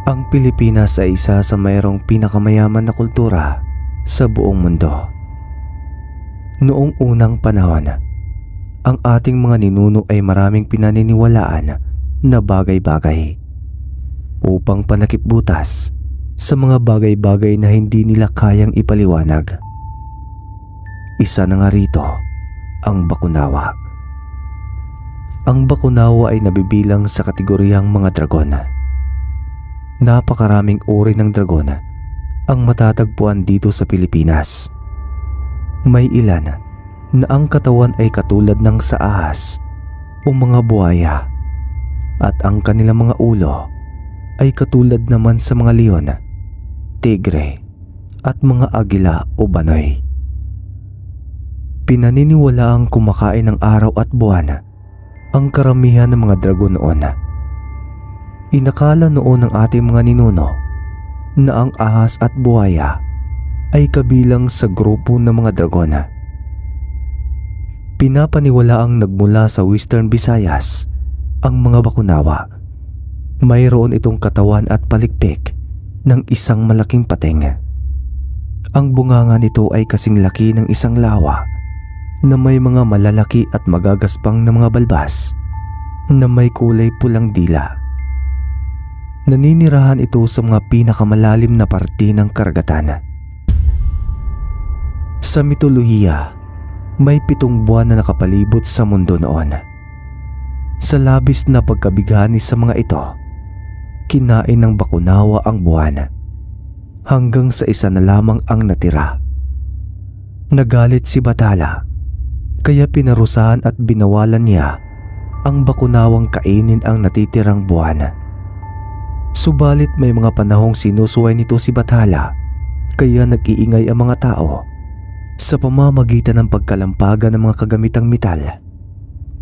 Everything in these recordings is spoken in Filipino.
Ang Pilipinas ay isa sa mayroong pinakamayaman na kultura sa buong mundo. Noong unang panahon, ang ating mga ninuno ay maraming pinaniniwalaan na bagay-bagay upang panakipbutas sa mga bagay-bagay na hindi nila kayang ipaliwanag. Isa na nga rito ang Bakunawa. Ang Bakunawa ay nabibilang sa kategoryang mga dragon. Napakaraming uri ng dragon ang matatagpuan dito sa Pilipinas. May ilan na ang katawan ay katulad ng sa ahas o mga buhaya at ang kanilang mga ulo ay katulad naman sa mga leon, tigre at mga agila o banoy. Pinaniniwalaang kumakain ng araw at buwan ang karamihan ng mga dragon noon. Inakala noon ng ating mga ninuno na ang ahas at buhaya ay kabilang sa grupo ng mga dragon. Pinapaniwalaang nagmula sa Western Visayas ang mga Bakunawa. Mayroon itong katawan at palikpik ng isang malaking pating. Ang bunganga nito ay kasing laki ng isang lawa na may mga malalaki at magagaspang na mga balbas na may kulay pulang dila. Naninirahan ito sa mga pinakamalalim na parte ng karagatan. Sa mitolohiya, may 7 buwan na nakapalibot sa mundo noon. Sa labis na pagkabighani sa mga ito, kinain ng Bakunawa ang buwan hanggang sa isa na lamang ang natira. Nagalit si Bathala kaya pinarusahan at binawalan niya ang Bakunawang kainin ang natitirang buwan. Subalit may mga panahong sinusuway nito si Bathala kaya nag-iingay ang mga tao sa pamamagitan ng pagkalampagan ng mga kagamitang metal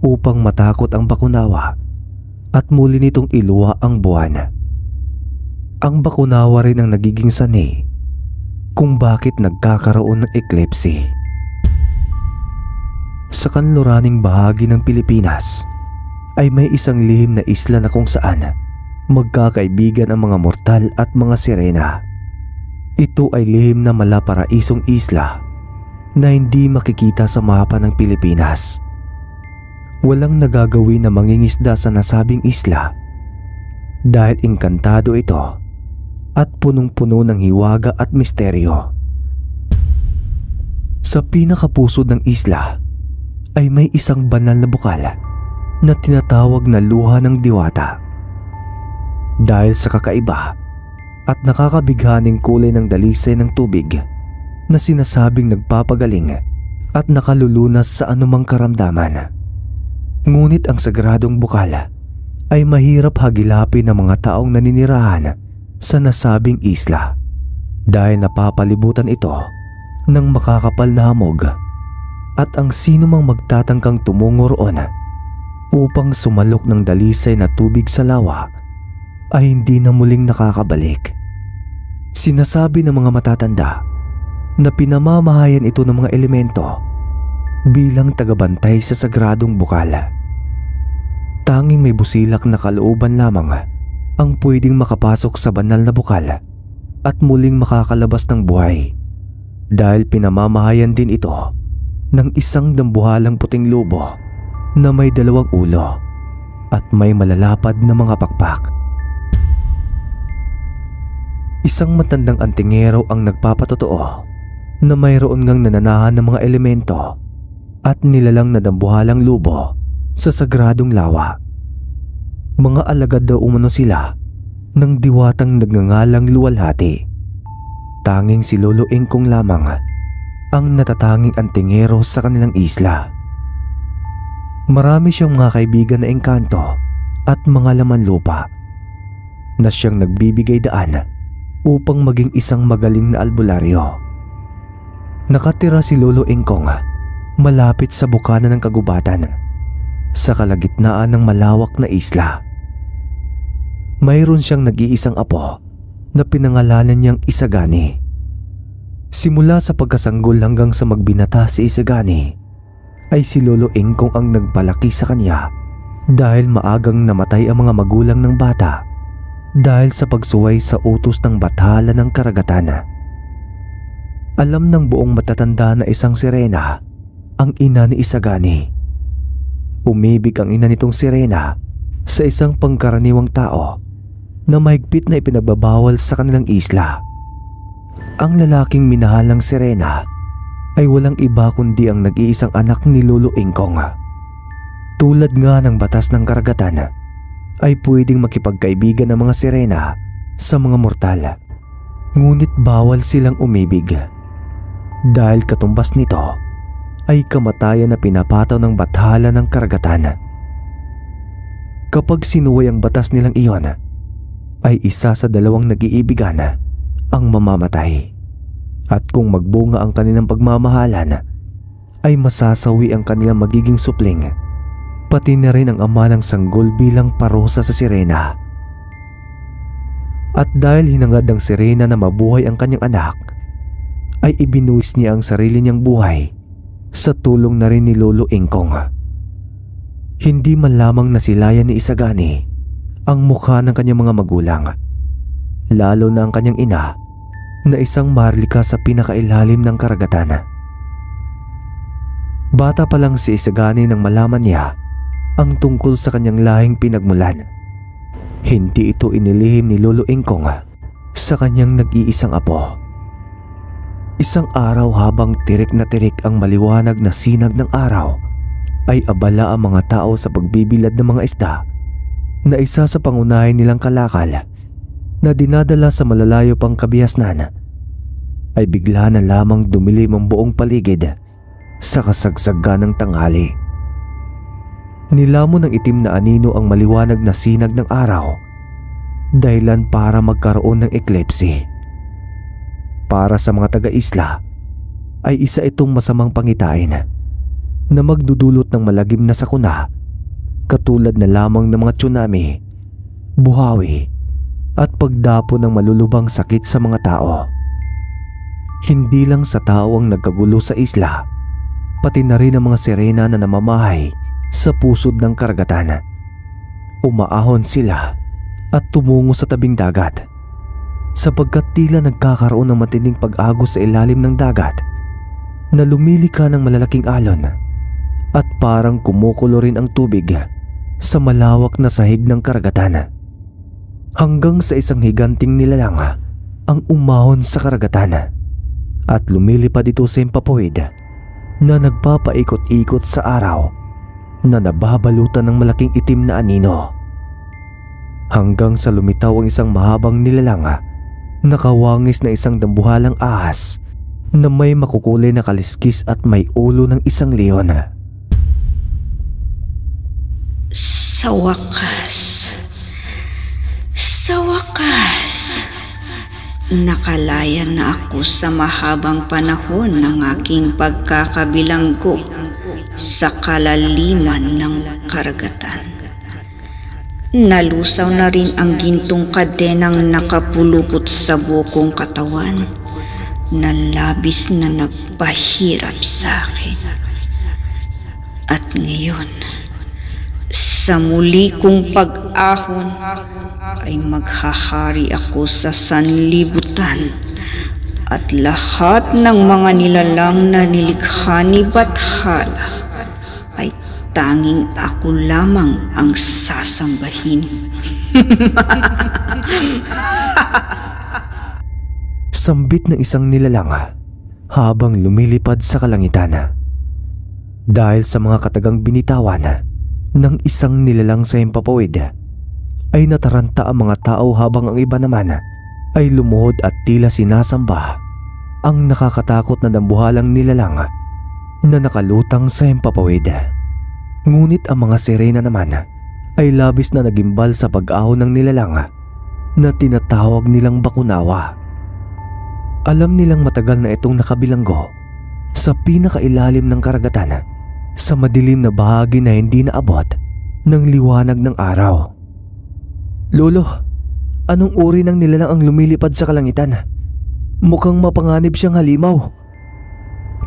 upang matakot ang Bakunawa at muli nitong iluwa ang buwan. Ang Bakunawa rin ang nagiging sanhi kung bakit nagkakaroon ng eclipse. Sa kanluraning bahagi ng Pilipinas ay may isang lihim na isla na kung saan magkakaibigan ang mga mortal at mga sirena. Ito ay lihim na malaparaisong isla na hindi makikita sa mapa ng Pilipinas. Walang nagagawin na mangingisda sa nasabing isla dahil engkantado ito at punong-puno ng hiwaga at misteryo. Sa pinakapuso ng isla ay may isang banal na bukal na tinatawag na luha ng diwata. Dahil sa kakaiba at nakakabighaning kulay ng dalisay ng tubig na sinasabing nagpapagaling at nakalulunas sa anumang karamdaman. Ngunit ang sagradong bukal ay mahirap hagilapin ng mga taong naninirahan sa nasabing isla dahil napapalibutan ito ng makakapal na hamog at ang sinumang magtatangkang tumungo roon upang sumalok ng dalisay na tubig sa lawa ay hindi na muling nakakabalik. Sinasabi ng mga matatanda na pinamamahayan ito ng mga elemento bilang tagabantay sa sagradong bukal. Tanging may busilak na kalooban lamang ang pwedeng makapasok sa banal na bukal at muling makakalabas ng buhay dahil pinamamahayan din ito ng isang dambuhalang puting lobo na may 2 ulo at may malalapad na mga pakpak. Isang matandang antingero ang nagpapatotoo na mayroon ngang nananahan ng mga elemento at nilalang na dambuhalang lobo sa sagradong lawa. Mga alagad daw umano sila ng diwatang nagngangalang Luwalhati. Tanging si Lolo Engkong lamang ang natatanging antingero sa kanilang isla. Marami siyang mga kaibigan na engkanto at mga laman lupa na siyang nagbibigay daan upang maging isang magaling na albularyo. Nakatira si Lolo Engkong malapit sa bukana ng kagubatan sa kalagitnaan ng malawak na isla. Mayroon siyang nag-iisang apo na pinangalanan niyang Isagani. Simula sa pagkasanggol hanggang sa magbinata si Isagani ay si Lolo Engkong ang nagpalaki sa kanya dahil maagang namatay ang mga magulang ng bata dahil sa pagsuway sa utos ng bathala ng karagatan. Alam ng buong matatanda na isang sirena ang ina ni Isagani. Umibig ang ina nitong sirena sa isang pangkaraniwang tao na mahigpit na ipinagbabawal sa kanilang isla. Ang lalaking minahal ng sirena ay walang iba kundi ang nag-iisang anak ni Lolo Ingkong. Tulad nga ng batas ng karagatan, ay pwedeng makipagkaibigan ng mga sirena sa mga mortal. Ngunit bawal silang umibig. Dahil katumbas nito ay kamatayan na pinapataw ng bathala ng karagatan. Kapag sinuway ang batas nilang iyon, ay isa sa dalawang nag-iibigan ang mamamatay. At kung magbunga ang kanilang pagmamahalan, ay masasawi ang kanilang magiging supling, pati na rin ang ama ng sanggol bilang parusa sa sirena. At dahil hinangad ng sirena na mabuhay ang kanyang anak, ay ibinuwis niya ang sarili niyang buhay sa tulong na rin ni Lolo Ingkong. Hindi man lamang nasilayan ni Isagani ang mukha ng kanyang mga magulang, lalo na ang kanyang ina na isang maharlika sa pinakailalim ng karagatan. Bata pa lang si Isagani nang malaman niya ang tungkol sa kanyang lahing pinagmulan. Hindi ito inilihim ni Lolo Ingkong sa kanyang nag-iisang apo. Isang araw habang tirik na tirik ang maliwanag na sinag ng araw, ay abala ang mga tao sa pagbibilad ng mga isda na isa sa pangunahin nilang kalakal na dinadala sa malalayo pang kabihasnan, ay bigla na lamang dumilim ang buong paligid sa kasagsagan ng tanghali. Nilamon ng itim na anino ang maliwanag na sinag ng araw, dahilan para magkaroon ng eklipse. Para sa mga taga-isla, ay isa itong masamang pangitain na magdudulot ng malagim na sakuna, katulad na lamang ng mga tsunami, buhawi, at pagdapo ng malulubang sakit sa mga tao. Hindi lang sa tao ang nagkagulo sa isla, pati na rin ang mga sirena na namamahay sa pusod ng karagatan. Umaahon sila at tumungo sa tabing dagat, sapagkat tila nagkakaroon ng matinding pag-agos sa ilalim ng dagat na lumilika ng malalaking alon at parang kumukulo rin ang tubig sa malawak na sahig ng karagatan, hanggang sa isang higanting nilalang ang umahon sa karagatan at lumilipad ito sa himpapawid na nagpapaikot-ikot sa araw na nababalutan ng malaking itim na anino, hanggang sa lumitaw ang isang mahabang nilalang nakawangis na isang dambuhalang ahas na may makukulay na kaliskis at may ulo ng isang leon. Sa wakas, nakalaya na ako sa mahabang panahon ng aking pagkakabilanggo sa kalaliman ng karagatan. Nalusaw na rin ang gintong kadenang nakapulupot sa bukong katawan na labis na nagpahirap sa akin. At ngayon, sa muli kong pag-ahon, ay maghahari ako sa sanlibutan, at lahat ng mga nilalang na nilikha ni Bathala ay tanging ako lamang ang sasambahin. Sambit ng isang nilalang habang lumilipad sa kalangitan. Dahil sa mga katagang binitawan ng isang nilalang sa himpapawid, ay nataranta ang mga tao habang ang iba naman ay lumuhod at tila sinasamba ang nakakatakot na dambuhalang nilalang na nakalutang sa himpapawid. Ngunit ang mga sirena naman ay labis na nagimbal sa pag-ahon ng nilalang na tinatawag nilang Bakunawa. Alam nilang matagal na itong nakabilanggo sa pinakailalim ng karagatan, sa madilim na bahagi na hindi naabot ng liwanag ng araw. Lolo, anong uri ng nilalang ang lumilipad sa kalangitan? Mukhang mapanganib siyang halimaw,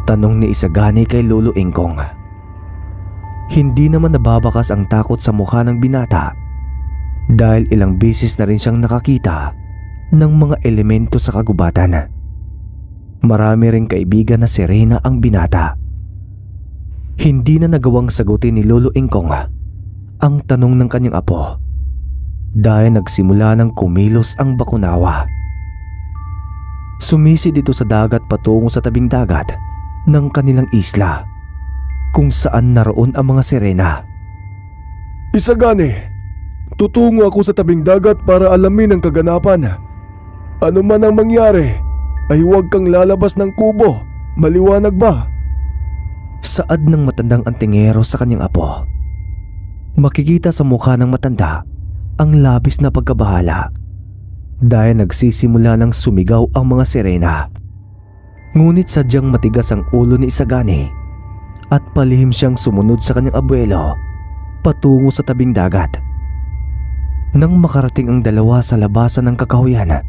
tanong ni Isagani kay Lolo Ingkong. Hindi naman nababakas ang takot sa mukha ng binata, dahil ilang beses na rin siyang nakakita ng mga elemento sa kagubatan. Marami ring kaibigan na sirena ang binata. Hindi na nagawang sagutin ni Lolo Ingkong ang tanong ng kanyang apo dahil nagsimula ng kumilos ang bakunawa. Sumisid ito sa dagat patungo sa tabing dagat ng kanilang isla kung saan naroon ang mga sirena. Isagani, tutungo ako sa tabing dagat para alamin ang kaganapan. Ano man ang mangyari, ay huwag kang lalabas ng kubo. Maliwanag ba? Saad ng matandang antingero sa kanyang apo. Makikita sa mukha ng matanda ang labis na pagkabahala dahil nagsisimula ng sumigaw ang mga sirena. Ngunit sadyang matigas ang ulo ni Isagani at palihim siyang sumunod sa kanyang abuelo patungo sa tabing dagat. Nang makarating ang dalawa sa labasan ng kakahuyan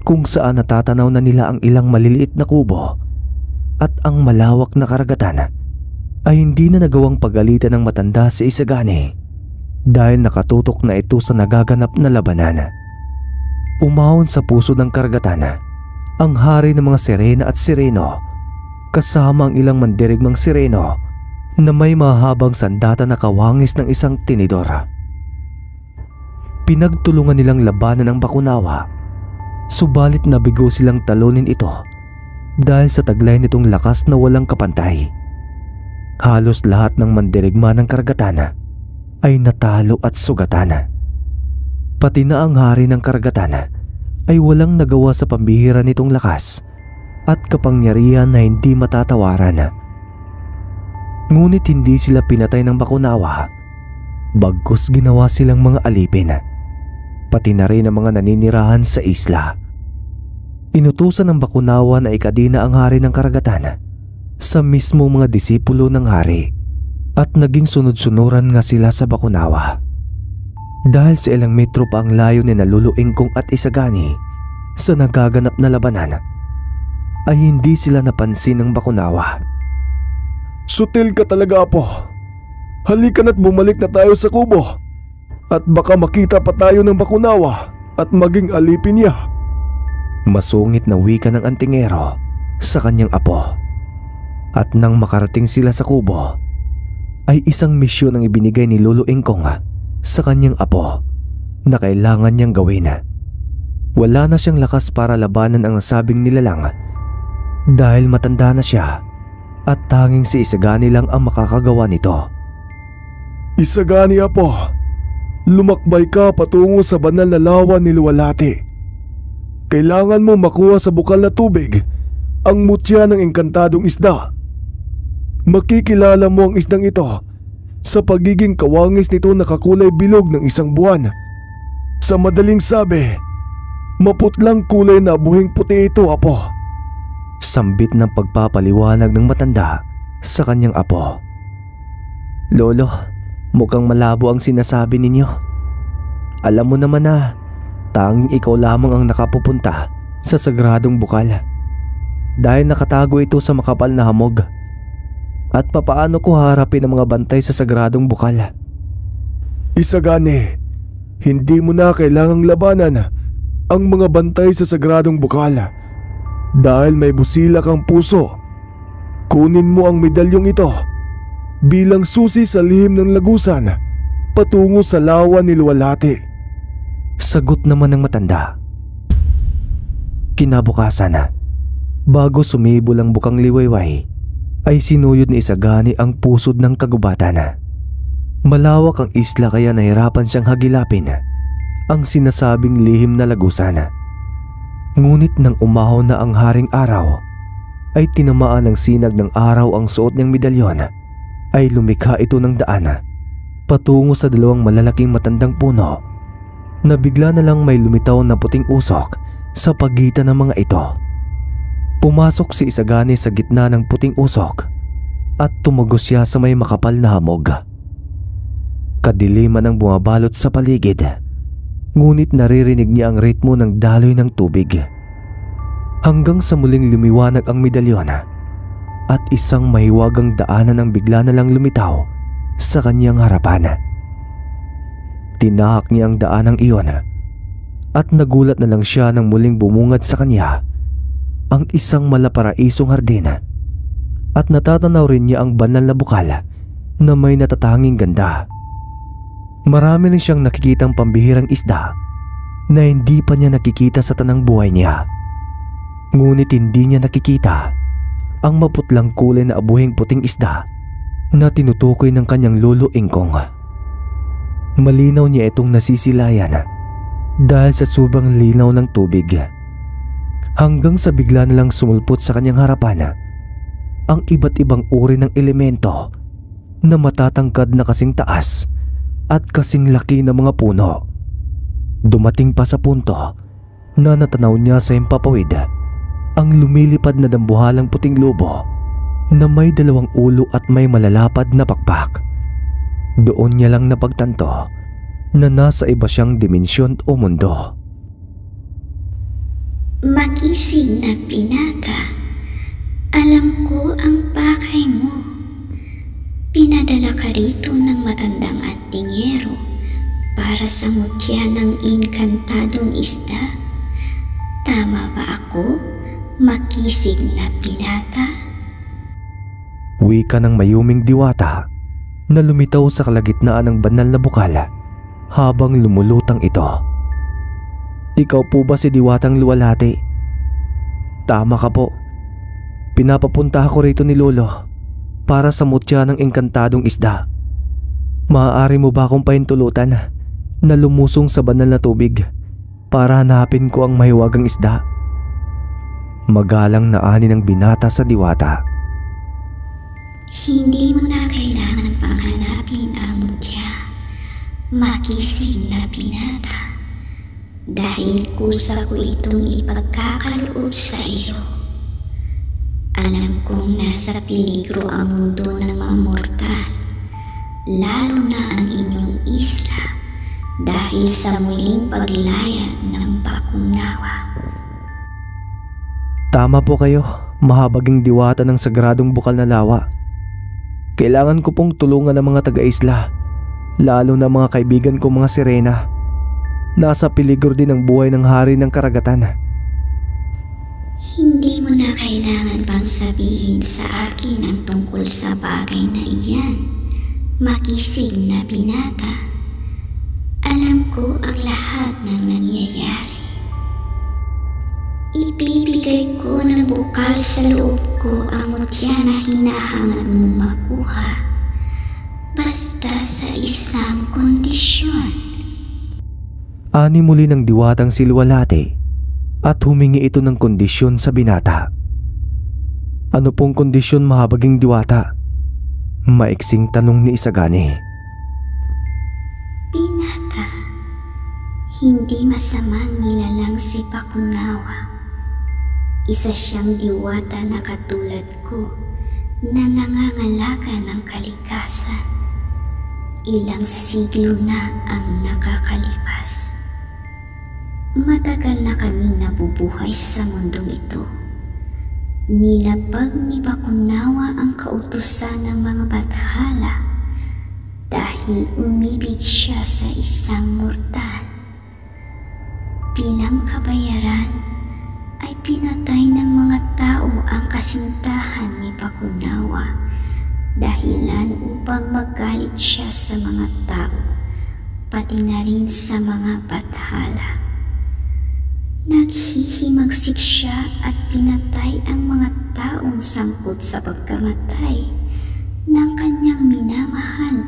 kung saan natatanaw na nila ang ilang maliliit na kubo at ang malawak na karagatan, ay hindi na nagawang pagalitan ng matanda si Isagani dahil nakatutok na ito sa nagaganap na labanan. Umahon sa puso ng karagatan ang hari ng mga sirena at sireno kasama ang ilang mandirigmang sireno na may mahabang sandata na kawangis ng isang tinidor. Pinagtulungan nilang labanan ang bakunawa, subalit nabigo silang talunin ito dahil sa taglay nitong lakas na walang kapantay. Halos lahat ng mandirigma ng karagatan ay natalo at sugatan. Pati na ang hari ng karagatan ay walang nagawa sa pambihira nitong lakas at kapangyarihan na hindi matatawaran. Ngunit hindi sila pinatay ng bakunawa, bagkus ginawa silang mga alipin, pati na rin ang mga naninirahan sa isla. Inutusan ng bakunawa na ikadina ang hari ng karagatan sa mismo mga disipulo ng hari at naging sunod-sunuran nga sila sa bakunawa. Dahil sa ilang metro pa ang layo ni Lolo Ingkong at Isagani sa nagaganap na labanan, ay hindi sila napansin ng bakunawa. Sutil ka talaga, apo. Halika na't bumalik na tayo sa kubo at baka makita pa tayo ng bakunawa at maging alipin niya. Masungit na wika ng antingero sa kanyang apo. At nang makarating sila sa kubo, ay isang misyon ang ibinigay ni Lolo Ingkong sa kanyang apo na kailangan niyang gawin. Wala na siyang lakas para labanan ang nasabing nilalang dahil matanda na siya at tanging si Isagani lang ang makakagawa nito. Isagani, apo, lumakbay ka patungo sa banal na lawa ni Luwalhati. Kailangan mo makuha sa bukal na tubig ang mutya ng engkantadong isda. Makikilala mo ang isdang ito sa pagiging kawangis nito na kakulay bilog ng isang buwan. Sa madaling sabi, maputlang kulay na buhing puti ito, apo. Sambit ng pagpapaliwanag ng matanda sa kanyang apo. Lolo, mukhang malabo ang sinasabi ninyo. Alam mo naman na tanging ikaw lamang ang nakapupunta sa sagradong bukal dahil nakatago ito sa makapal na hamog. At papaano ko harapin ang mga bantay sa sagradong bukal? Isagani, hindi mo na kailangang labanan ang mga bantay sa sagradong bukal dahil may busila kang puso. Kunin mo ang medalyong ito bilang susi sa lihim ng lagusan patungo sa lawa ni Luwalhati. Sagot naman ng matanda. Kinabukasan, bago sumibol ang bukang liwayway, ay sinuyod ni Isagani ang pusod ng kagubatan. Malawak ang isla kaya nahirapan siyang hagilapin ang sinasabing lihim na lagusan. Ngunit nang umahon na ang haring araw, ay tinamaan ng sinag ng araw ang suot niyang medalyon, ay lumikha ito ng daan patungo sa dalawang malalaking matandang puno na bigla na lang may lumitaw na puting usok sa pagitan ng mga ito. Pumasok si Isagani sa gitna ng puting usok at tumagos siya sa may makapal na hamog. Kadiliman ang bumabalot sa paligid, ngunit naririnig niya ang ritmo ng daloy ng tubig. Hanggang sa muling lumiwanag ang medalyon at isang mahiwagang daanan ang bigla na lang lumitaw sa kanyang harapan. Tinahak niya ang daanang iyon at nagulat na lang siya nang muling bumungad sa kanya ang isang malaparaisong hardin at natatanaw rin niya ang banal na bukal na may natatanging ganda. Marami rin siyang nakikitang pambihirang isda na hindi pa niya nakikita sa tanang buhay niya. Ngunit hindi niya nakikita ang maputlang kulay na abuhing puting isda na tinutukoy ng kanyang lolo Ingkong. Malinaw niya itong nasisilayan dahil sa sobrang linaw ng tubig. Hanggang sa bigla na lang sumulpot sa kanyang harapan ang iba't ibang uri ng elemento na matatangkad na kasing taas at kasing laki ng mga puno. Dumating pa sa punto na natanaw niya sa himpapawid ang lumilipad na dambuhalang puting lobo na may 2 ulo at may malalapad na pakpak. Doon niya lang napagtanto na nasa iba siyang dimensyon o mundo. Makisig na binata, alam ko ang pakay mo. Pinadala ka rito ng matandang antingero para sa mutya ng inkantadong isda. Tama ba ako, makisig na binata? Wika ng mayuming diwata na lumitaw sa kalagitnaan ng banal na bukal habang lumulutang ito. Ikaw po ba si Diwatang Luwalhati? Tama ka po. Pinapapunta ako rito ni Lolo para sa mutya ng engkantadong isda. Maaari mo ba akong pahintulutan na lumusong sa banal na tubig para hanapin ko ang mahiwagang isda? Magalang na ani ng binata sa diwata. Hindi mo na kailangan pang hanapin ang mutya, makisig na binata, dahil kusa ko itong ipagkakaloob sa iyo. Alam kong nasa peligro ang mundo ng mga mortal, lalo na ang inyong isla, dahil sa muling paglayad ng Bakunawa. Tama po kayo, mahabaging diwata ng sagradong bukal na lawa. Kailangan ko pong tulungan ng mga taga-isla, lalo na mga kaibigan ko mga sirena. Nasa peligro din ang buhay ng hari ng karagatan. Hindi mo na kailangan pang sabihin sa akin ang tungkol sa bagay na iyan, makisig na binata. Alam ko ang lahat ng nangyayari. Ibibigay ko ng bukal sa loob ko ang mutya na hinahangad mong makuha, basta sa isang kondisyon. Ani muli ng diwatang si Luwalhati at humingi ito ng kondisyon sa binata. Ano pong kondisyon, mahabaging diwata? Maiksing tanong ni Isagani. Binata, hindi masamang nilalang si Bakunawa. Isa siyang diwata na katulad ko na nangangalaga ng kalikasan. Ilang siglo na ang nakakalipas. Matagal na kaming nabubuhay sa mundong ito. Nilabag ni Bakunawa ang kautusan ng mga bathala dahil umibig siya sa isang mortal. Bilang kabayaran, ay pinatay ng mga tao ang kasintahan ni Bakunawa, dahilan upang magalit siya sa mga tao, pati na rin sa mga bathala. Naghihimagsik siya at pinatay ang mga taong sangkot sa pagkamatay ng kanyang minamahal,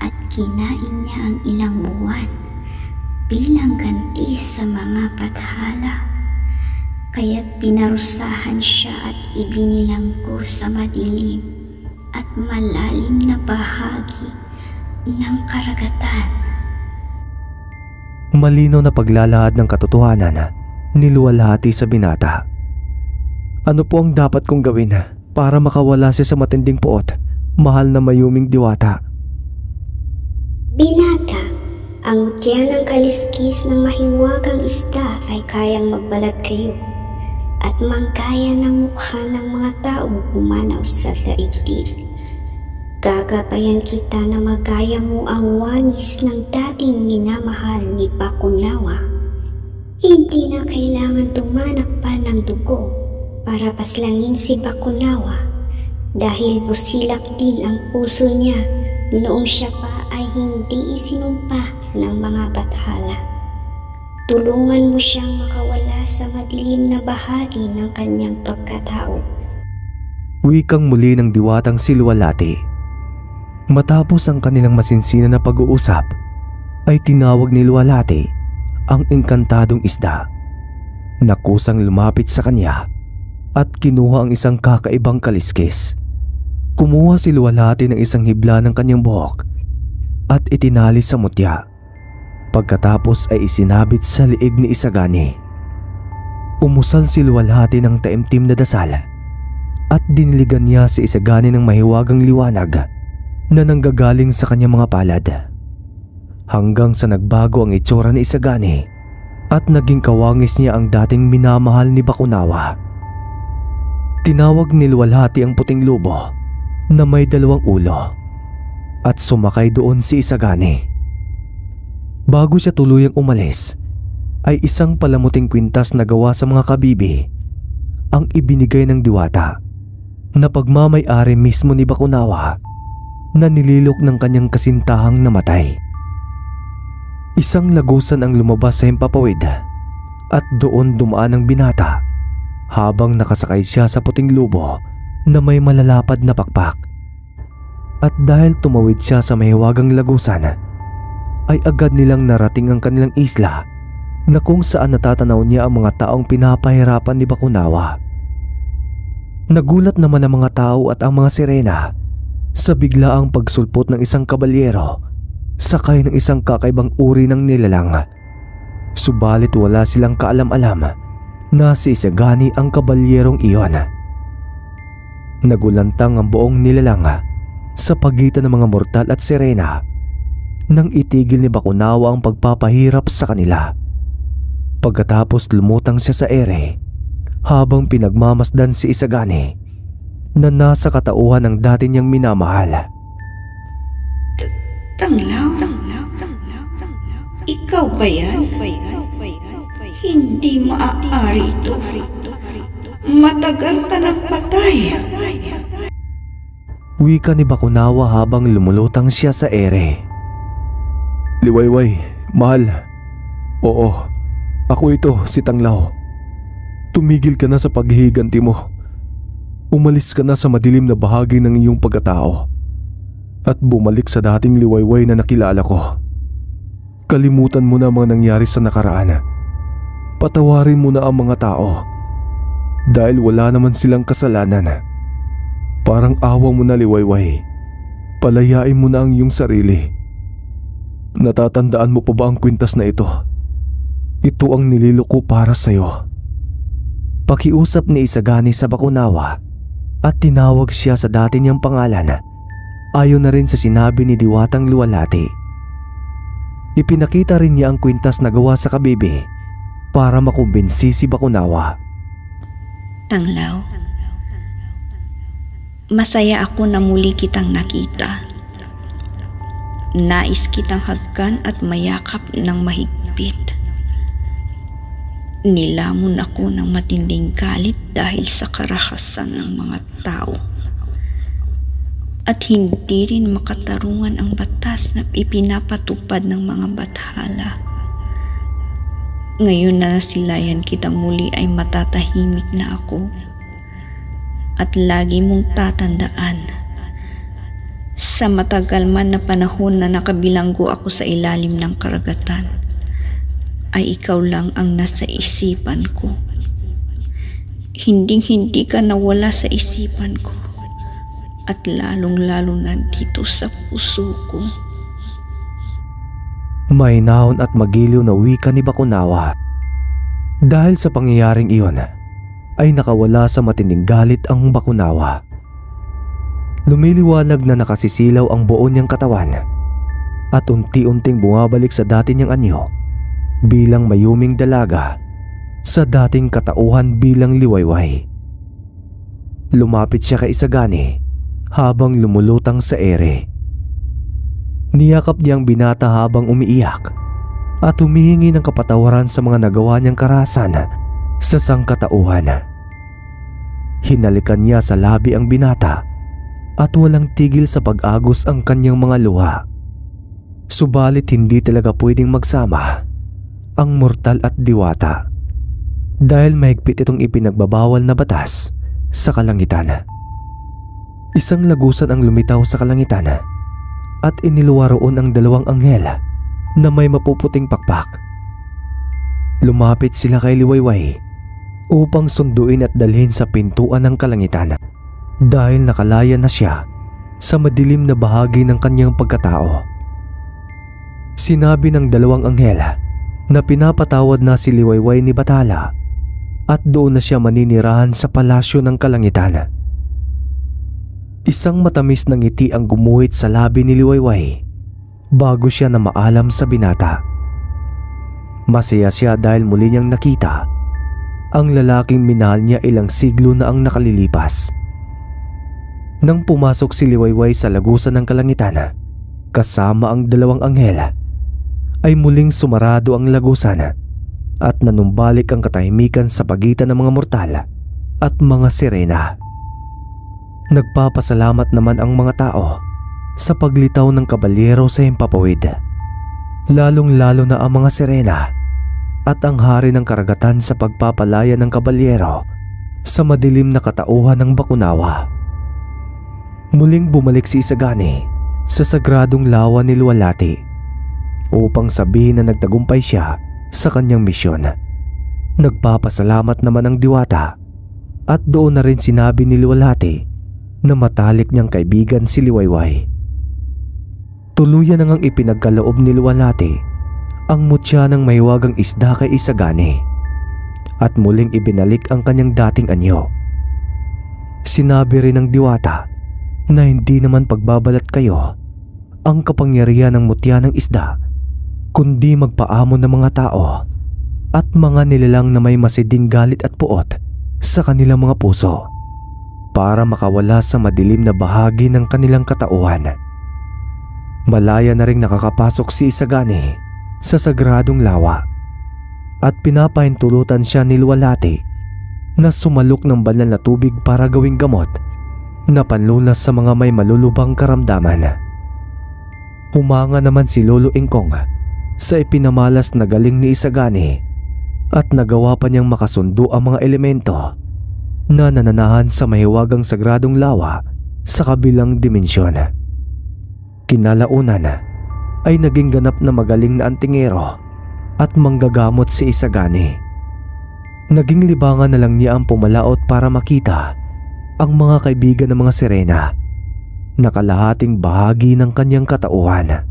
at kinain niya ang ilang buwan bilang ganti sa mga bathala. Kaya't pinarusahan siya at ibinilanggo sa madilim at malalim na bahagi ng karagatan. Malinaw na paglalahad ng katotohanan ni Luwalhati sa binata. Ano po ang dapat kong gawin para makawala siya sa matinding puot, mahal na mayuming diwata? Binata, ang mutya ng kaliskis ng mahiwagang isda ay kayang magbalat kayo at mangkaya ng mukha ng mga taong pumanaw sa daigdig. Gagabayan kita na magaya mo ang wangis ng dating minamahal ni Bakunawa. Hindi na kailangan tumanak pa ng dugo para paslangin si Bakunawa dahil busilak din ang puso niya noong siya pa ay hindi isinumpa ng mga bathala. Tulungan mo siyang makawala sa madilim na bahagi ng kanyang pagkatao. Wikang muli ng diwatang si Luwalhati. Matapos ang kanilang masinsina na pag-uusap, ay tinawag ni Luwalhati ang engkantadong isda. Nakusang lumapit sa kanya at kinuha ang isang kakaibang kaliskis. Kumuha si Luwalhati ng isang hibla ng kanyang buhok at itinali sa mutya. Pagkatapos ay isinabit sa liig ni Isagani. Umusal si Luwalhati ng taimtim na dasal at diniligan niya si Isagani ng mahiwagang liwanag na nanggagaling sa kanyang mga palad. Hanggang sa nagbago ang itsura ni Isagani at naging kawangis niya ang dating minamahal ni Bakunawa. Tinawag ni Luwalhati ang puting lobo na may 2 ulo at sumakay doon si Isagani. Bago siya tuluyang umalis, ay isang palamuting kwintas na gawa sa mga kabibi ang ibinigay ng diwata na pagmamay-ari mismo ni Bakunawa na nililok ng kanyang kasintahang namatay. Isang lagusan ang lumabas sa himpapawid at doon dumaan ang binata habang nakasakay siya sa puting lubo na may malalapad na pakpak. At dahil tumawid siya sa mahiwagang lagusan, ay agad nilang narating ang kanilang isla na kung saan natatanaw niya ang mga taong pinapahirapan ni Bakunawa. Nagulat naman ang mga tao at ang mga sirena sa biglaang pagsulpot ng isang kabalyero sakay ng isang kakaibang uri ng nilalang. Subalit wala silang kaalam-alam na si Isagani ang kabalyerong iyon. Nagulantang ang buong nilalang sa pagitan ng mga mortal at sirena nang itigil ni Bakunawa ang pagpapahirap sa kanila. Pagkatapos lumutang siya sa ere habang pinagmamasdan si Isagani na nasa katauhan ng dati niyang minamahal. Tanglaw, ikaw ba yan? Hindi maaari ito. Matagal ka nagpatay. Wika ni Bakunawa habang lumulutang siya sa ere. Liwayway, mahal. Oo, ako ito, si Tanglaw. Tumigil ka na sa paghihiganti mo. Umalis ka na sa madilim na bahagi ng iyong pagkatao at bumalik sa dating liwayway na nakilala ko. Kalimutan mo na ang mga nangyari sa nakaraan. Patawarin mo na ang mga tao dahil wala naman silang kasalanan. Parang awa mo na, Liwayway. Palayain mo na ang iyong sarili. Natatandaan mo pa ba ang kwintas na ito? Ito ang nililoko para sa'yo. Pakiusap ni Isagani sa Bakunawa at tinawag siya sa dati niyang pangalan ayon na rin sa sinabi ni Diwatang Luwalhati. Ipinakita rin niya ang kwintas na gawa sa kabibi para makumbinsi si Bakunawa. Tanglaw, masaya ako na muli kitang nakita. Nais kitang hagkan at mayakap ng mahigpit. Nilamon ako ng matinding galit dahil sa karahasan ng mga tao. At hindi rin makatarungan ang batas na ipinapatupad ng mga bathala. Ngayon na nasilayan kitang muli ay matatahimik na ako. At lagi mong tatandaan, sa matagal man na panahon na nakabilanggo ako sa ilalim ng karagatan, ay ikaw lang ang nasa isipan ko. Hinding-hindi ka nawala sa isipan ko at lalong-lalo na dito sa puso ko. Mahinahon at magiliw na wika ni Bakunawa. Dahil sa pangyayaring iyon, ay nakawala sa matinding galit ang Bakunawa. Lumiliwanag na nakasisilaw ang buo niyang katawan at unti-unting bumabalik sa dati niyang anyo bilang mayuming dalaga sa dating katauhan bilang liwayway. Lumapit siya kay Isagani habang lumulutang sa ere. Niyakap niya ang binata habang umiiyak at humihingi ng kapatawaran sa mga nagawa niyang karahasan sa sangkatauhan. Hinalikan niya sa labi ang binata at walang tigil sa pag-agos ang kanyang mga luha. Subalit hindi talaga pwedeng magsama ang mortal at diwata dahil mahigpit itong ipinagbabawal na batas sa kalangitan. Isang lagusan ang lumitaw sa kalangitan at iniluwa roon ang dalawang anghel na may mapuputing pakpak. Lumapit sila kay Liwayway upang sunduin at dalhin sa pintuan ng kalangitan dahil nakalaya na siya sa madilim na bahagi ng kanyang pagkatao. Sinabi ng dalawang anghel na pinapatawad na si Liwayway ni Bathala at doon na siya maninirahan sa palasyo ng kalangitan. Isang matamis na ngiti ang gumuhit sa labi ni Liwayway bago siya na maalam sa binata. Masaya siya dahil muli niyang nakita ang lalaking minahal niya ilang siglo na ang nakalilipas. Nang pumasok si Liwayway sa lagusan ng kalangitan kasama ang dalawang anghel, ay muling sumarado ang lagusan at nanumbalik ang katahimikan sa pagitan ng mga mortal at mga sirena. Nagpapasalamat naman ang mga tao sa paglitaw ng kabalyero sa himpapawid, lalong-lalo na ang mga sirena at ang hari ng karagatan sa pagpapalaya ng kabalyero sa madilim na katauhan ng Bakunawa. Muling bumalik si Isagani sa sagradong lawa ni Luwalhati upang sabihin na nagtagumpay siya sa kanyang misyon. Nagpapasalamat naman ang diwata at doon na rin sinabi ni Luwalhati na matalik niyang kaibigan si Liwayway. Tuluyan nang ipinagkaloob ni Luwalhati ang mutya ng mahiwagang isda kay Isagani at muling ibinalik ang kanyang dating anyo. Sinabi rin ng diwata na hindi naman pagbabalat kayo ang kapangyarihan ng mutya ng isda, kundi magpaamon ng mga tao at mga nilalang na may masiding galit at puot sa kanilang mga puso para makawala sa madilim na bahagi ng kanilang katauhan. Malaya na ring nakakapasok si Isagani sa sagradong lawa at pinapahintulutan siya ni Luwalhati na sumalok ng banal na tubig para gawing gamot na panlunas sa mga may malulubhang karamdaman. Humanga naman si Lolo Ingkong sa ipinamalas na galing ni Isagani at nagawa pa niyang makasundo ang mga elemento na nananahan sa mahiwagang sagradong lawa sa kabilang dimensyon. Kinalaunan ay naging ganap na magaling na antingero at manggagamot si Isagani. Naging libangan na lang niya ang pumalaot para makita ang mga kaibigan ng mga sirena na kalahating bahagi ng kanyang katauhan.